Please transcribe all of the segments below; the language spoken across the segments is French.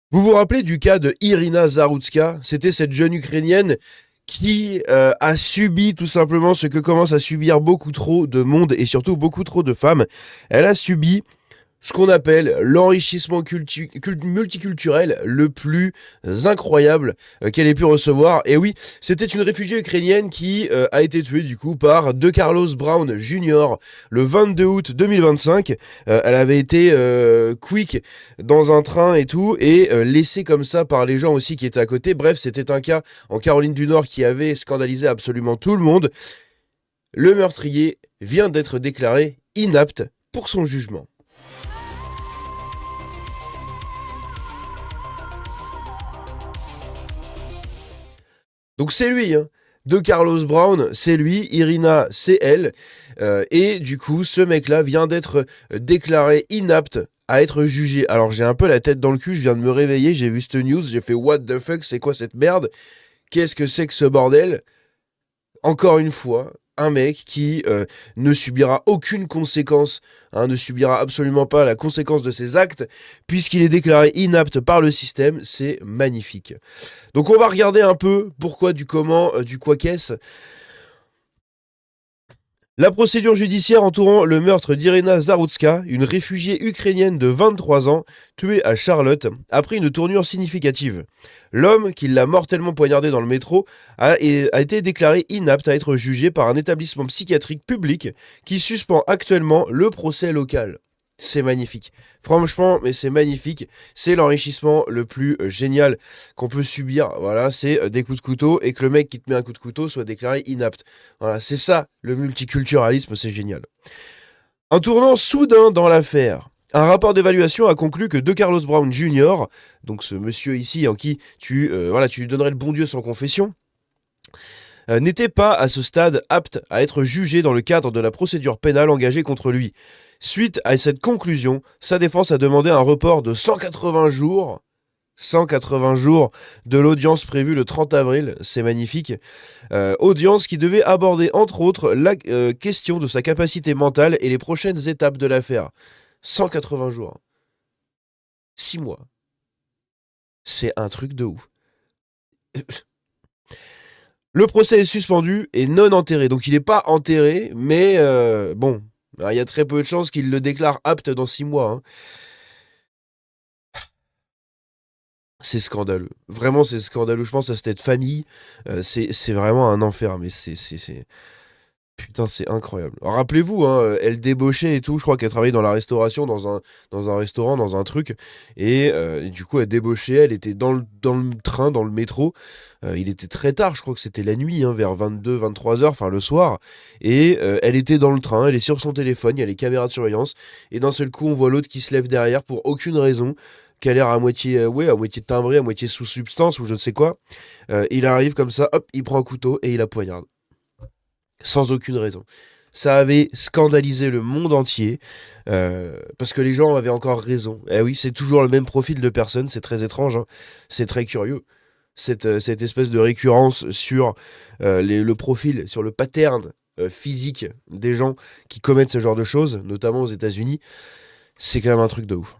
Vous vous rappelez du cas de Irina Zarutska? C'était cette jeune Ukrainienne qui a subi tout simplement ce que commence à subir beaucoup trop de monde et surtout beaucoup trop de femmes. Elle a subi ce qu'on appelle l'enrichissement multiculturel le plus incroyable qu'elle ait pu recevoir. Et oui, c'était une réfugiée ukrainienne qui a été tuée du coup par De Carlos Brown Jr. le 22 août 2025. Elle avait été quick dans un train et tout, et laissée comme ça par les gens aussi qui étaient à côté. Bref, c'était un cas en Caroline du Nord qui avait scandalisé absolument tout le monde. Le meurtrier vient d'être déclaré inapte pour son jugement. Donc c'est lui, hein. De Carlos Brown, c'est lui, Irina, c'est elle. Et du coup, ce mec-là vient d'être déclaré inapte à être jugé. Alors j'ai un peu la tête dans le cul, je viens de me réveiller, j'ai vu cette news, j'ai fait what the fuck, c'est quoi cette merde? Qu'est-ce que c'est que ce bordel? Encore une fois, un mec qui ne subira aucune conséquence, hein, ne subira absolument pas la conséquence de ses actes, puisqu'il est déclaré inapte par le système. C'est magnifique. Donc on va regarder un peu pourquoi, du comment, du quoi qu'est-ce. La procédure judiciaire entourant le meurtre d'Irina Zarutska, une réfugiée ukrainienne de 23 ans, tuée à Charlotte, a pris une tournure significative. L'homme, qui l'a mortellement poignardé dans le métro, a été déclaré inapte à être jugé par un établissement psychiatrique public qui suspend actuellement le procès local. C'est magnifique. Franchement, mais c'est magnifique. C'est l'enrichissement le plus génial qu'on peut subir. Voilà, c'est des coups de couteau et que le mec qui te met un coup de couteau soit déclaré inapte. Voilà, c'est ça, le multiculturalisme, c'est génial. Un tournant soudain dans l'affaire. Un rapport d'évaluation a conclu que De Carlos Brown Jr., donc ce monsieur ici en qui tu lui donnerais le bon Dieu sans confession, n'était pas à ce stade apte à être jugé dans le cadre de la procédure pénale engagée contre lui. Suite à cette conclusion, sa défense a demandé un report de 180 jours de l'audience prévue le 30 avril, c'est magnifique. Audience qui devait aborder entre autres la question de sa capacité mentale et les prochaines étapes de l'affaire. 180 jours. 6 mois. C'est un truc de ouf. Le procès est suspendu et non enterré. Donc il n'est pas enterré, mais bon, il y a très peu de chances qu'il le déclare apte dans 6 mois. Hein. C'est scandaleux. Vraiment, c'est scandaleux. Je pense à cette famille. C'est vraiment un enfer, mais c'est. Putain, c'est incroyable. Alors, rappelez-vous, hein, elle débauchait et tout. Je crois qu'elle travaillait dans la restauration, dans un restaurant, dans un truc. Et du coup, elle débauchait. Elle était dans le train, dans le métro. Il était très tard. Je crois que c'était la nuit, hein, vers 22, 23 heures, enfin le soir. Et elle était dans le train. Elle est sur son téléphone. Il y a les caméras de surveillance. Et d'un seul coup, on voit l'autre qui se lève derrière pour aucune raison. Qui a l'air à moitié, à moitié timbré, à moitié sous substance ou je ne sais quoi. Il arrive comme ça, hop, il prend un couteau et il la poignarde. Sans aucune raison. Ça avait scandalisé le monde entier, parce que les gens avaient encore raison. Eh oui, c'est toujours le même profil de personne, c'est très étrange, hein. C'est très curieux. Cette espèce de récurrence sur le profil, sur le pattern physique des gens qui commettent ce genre de choses, notamment aux États-Unis, c'est quand même un truc de ouf.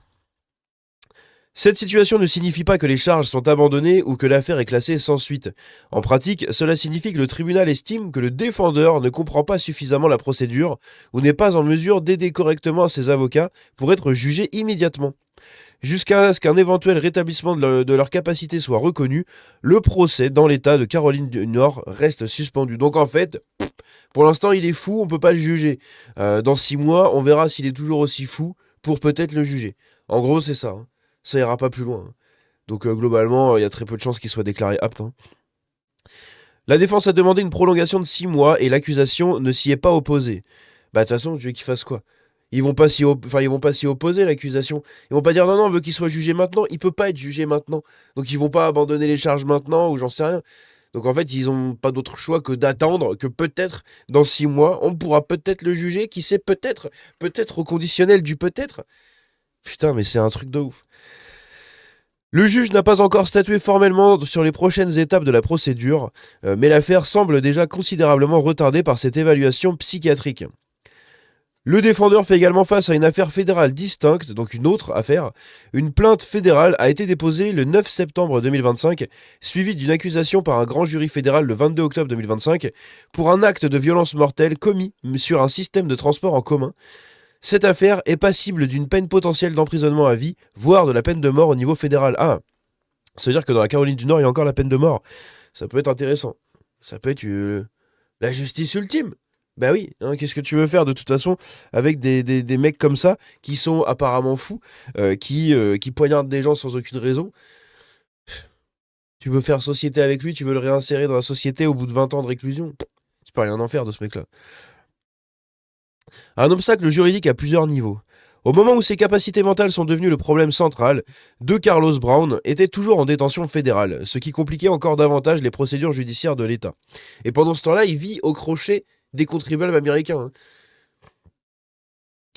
Cette situation ne signifie pas que les charges sont abandonnées ou que l'affaire est classée sans suite. En pratique, cela signifie que le tribunal estime que le défendeur ne comprend pas suffisamment la procédure ou n'est pas en mesure d'aider correctement ses avocats pour être jugé immédiatement. Jusqu'à ce qu'un éventuel rétablissement de leur capacité soit reconnu, le procès dans l'État de Caroline du Nord reste suspendu. Donc en fait, pour l'instant il est fou, on ne peut pas le juger. Dans 6 mois, on verra s'il est toujours aussi fou pour peut-être le juger. En gros, c'est ça. Hein. Ça ira pas plus loin. Hein. Donc globalement, il y a très peu de chances qu'il soit déclaré apte. Hein. La défense a demandé une prolongation de 6 mois et l'accusation ne s'y est pas opposée. Bah de toute façon, tu veux qu'ils fassent quoi? Ils vont pas s'y opposer, l'accusation. Ils vont pas dire non, non, on veut qu'il soit jugé maintenant. Il peut pas être jugé maintenant. Donc ils vont pas abandonner les charges maintenant ou j'en sais rien. Donc en fait, ils ont pas d'autre choix que d'attendre que peut-être dans 6 mois, on pourra peut-être le juger. Qui sait, peut-être au conditionnel du peut-être. Putain, mais c'est un truc de ouf. Le juge n'a pas encore statué formellement sur les prochaines étapes de la procédure, mais l'affaire semble déjà considérablement retardée par cette évaluation psychiatrique. Le défendeur fait également face à une affaire fédérale distincte, donc une autre affaire. Une plainte fédérale a été déposée le 9 septembre 2025, suivie d'une accusation par un grand jury fédéral le 22 octobre 2025 pour un acte de violence mortelle commis sur un système de transport en commun. Cette affaire est passible d'une peine potentielle d'emprisonnement à vie, voire de la peine de mort au niveau fédéral. Ah, ça veut dire que dans la Caroline du Nord, il y a encore la peine de mort. Ça peut être intéressant. Ça peut être la justice ultime. Bah oui, hein, qu'est-ce que tu veux faire de toute façon avec des mecs comme ça qui sont apparemment fous, qui poignardent des gens sans aucune raison. Tu veux faire société avec lui, tu veux le réinsérer dans la société au bout de 20 ans de réclusion. Tu peux rien en faire de ce mec-là. Un obstacle juridique à plusieurs niveaux. Au moment où ses capacités mentales sont devenues le problème central, De Carlos Brown était toujours en détention fédérale, ce qui compliquait encore davantage les procédures judiciaires de l'État. Et pendant ce temps-là, il vit au crochet des contribuables américains. Hein.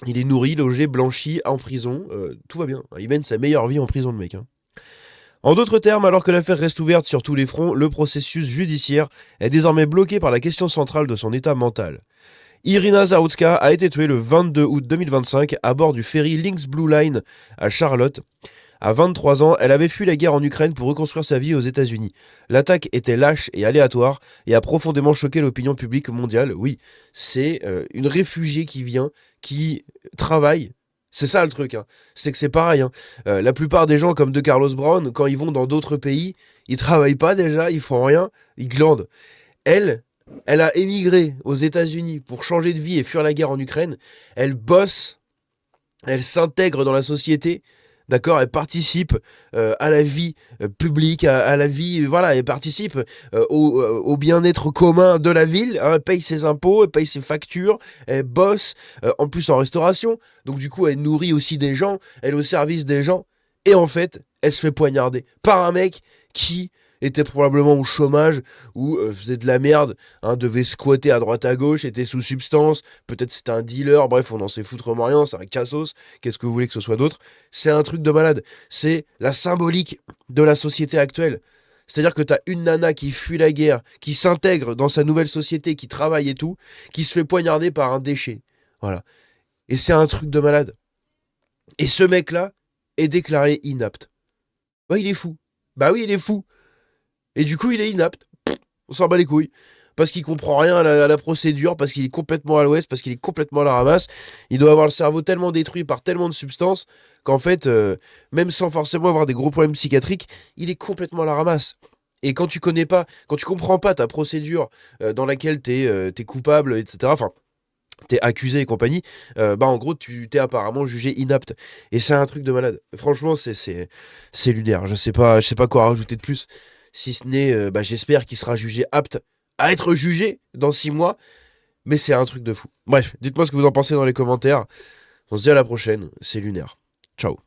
Il est nourri, logé, blanchi, en prison, tout va bien. Il mène sa meilleure vie en prison, le mec. Hein. En d'autres termes, alors que l'affaire reste ouverte sur tous les fronts, le processus judiciaire est désormais bloqué par la question centrale de son état mental. Irina Zarutzka a été tuée le 22 août 2025 à bord du ferry Lynx Blue Line à Charlotte. À 23 ans, elle avait fui la guerre en Ukraine pour reconstruire sa vie aux États-Unis. L'attaque était lâche et aléatoire et a profondément choqué l'opinion publique mondiale. Oui, c'est une réfugiée qui vient, qui travaille. C'est ça le truc, hein. C'est que c'est pareil. Hein. La plupart des gens comme De Carlos Brown, quand ils vont dans d'autres pays, ils travaillent pas déjà, ils font rien, ils glandent. Elle a émigré aux États-Unis pour changer de vie et fuir la guerre en Ukraine. Elle bosse, elle s'intègre dans la société, d'accord. Elle participe à la vie publique, à la vie, voilà, elle participe au bien-être commun de la ville. Hein, elle paye ses impôts, elle paye ses factures, elle bosse, en plus en restauration. Donc du coup, elle nourrit aussi des gens, elle est au service des gens. Et en fait, elle se fait poignarder par un mec qui était probablement au chômage ou faisait de la merde, hein, devait squatter à droite à gauche, était sous substance, peut-être c'était un dealer, bref, on n'en sait foutrement rien, c'est un cassos, qu'est-ce que vous voulez que ce soit d'autre? C'est un truc de malade, c'est la symbolique de la société actuelle. C'est-à-dire que t'as une nana qui fuit la guerre, qui s'intègre dans sa nouvelle société, qui travaille et tout, qui se fait poignarder par un déchet. Voilà. Et c'est un truc de malade. Et ce mec-là est déclaré inapte. Bah, il est fou. Bah oui, il est fou. Et du coup, il est inapte. On s'en bat les couilles. Parce qu'il comprend rien à la procédure, parce qu'il est complètement à l'ouest, parce qu'il est complètement à la ramasse. Il doit avoir le cerveau tellement détruit par tellement de substances qu'en fait, même sans forcément avoir des gros problèmes psychiatriques, il est complètement à la ramasse. Et quand tu connais pas, quand tu comprends pas ta procédure dans laquelle t'es coupable, etc., enfin, t'es accusé et compagnie, bah en gros, tu t'es apparemment jugé inapte. Et c'est un truc de malade. Franchement, c'est lunaire. Je sais pas quoi rajouter de plus. Si ce n'est, bah, j'espère qu'il sera jugé apte à être jugé dans 6 mois. Mais c'est un truc de fou. Bref, dites-moi ce que vous en pensez dans les commentaires. On se dit à la prochaine. C'est lunaire. Ciao.